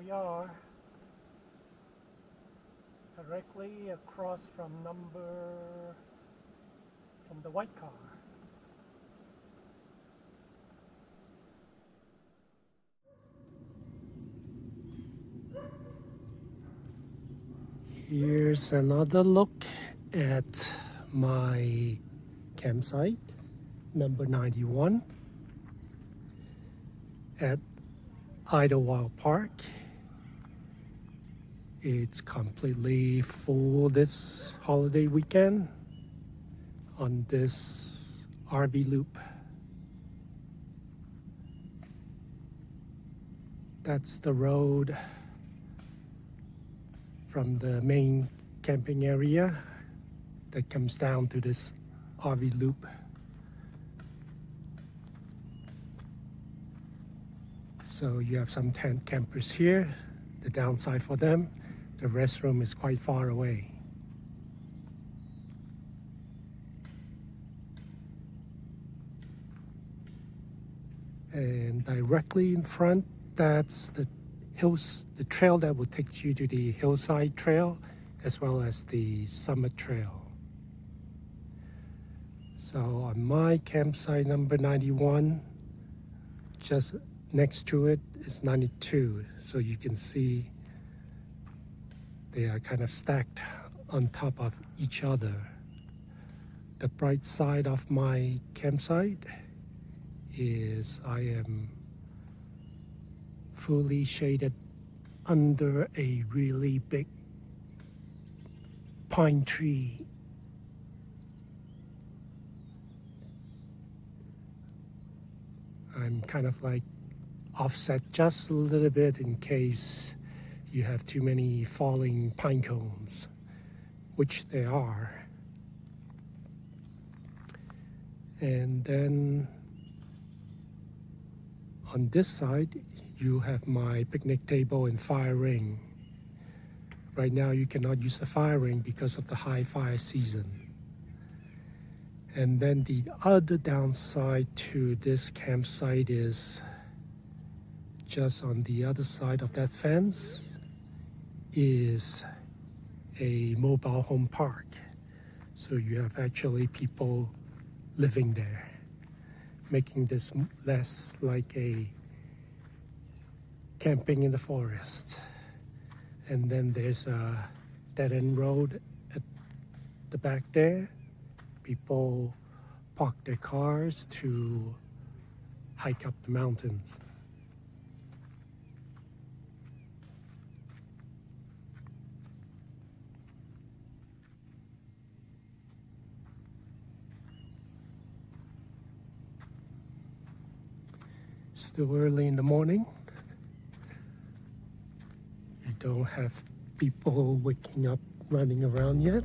we are, directly across from the white car. Here's another look at my campsite, number 91, at Idlewild Park. It's completely full this holiday weekend on this RV loop. That's the road from the main camping area that comes down to this RV loop. So you have some tent campers here. The downside for them, the restroom is quite far away. And directly in front, that's the trail that will take you to the Hillside Trail as well as the Summit Trail. So on my campsite number 91, just next to it is 92. So you can see they are kind of stacked on top of each other. The bright side of my campsite is I am fully shaded under a really big pine tree. I'm kind of like offset just a little bit in case you have too many falling pine cones, which there are. And then on this side, you have my picnic table and fire ring. Right now you cannot use the fire ring because of the high fire season. And then the other downside to this campsite is just on the other side of that fence is a mobile home park. So you have actually people living there, making this less like a camping in the forest. And then there's a dead-end road at the back there. People park their cars to hike up the mountains. Still early in the morning. You don't have people waking up running around yet.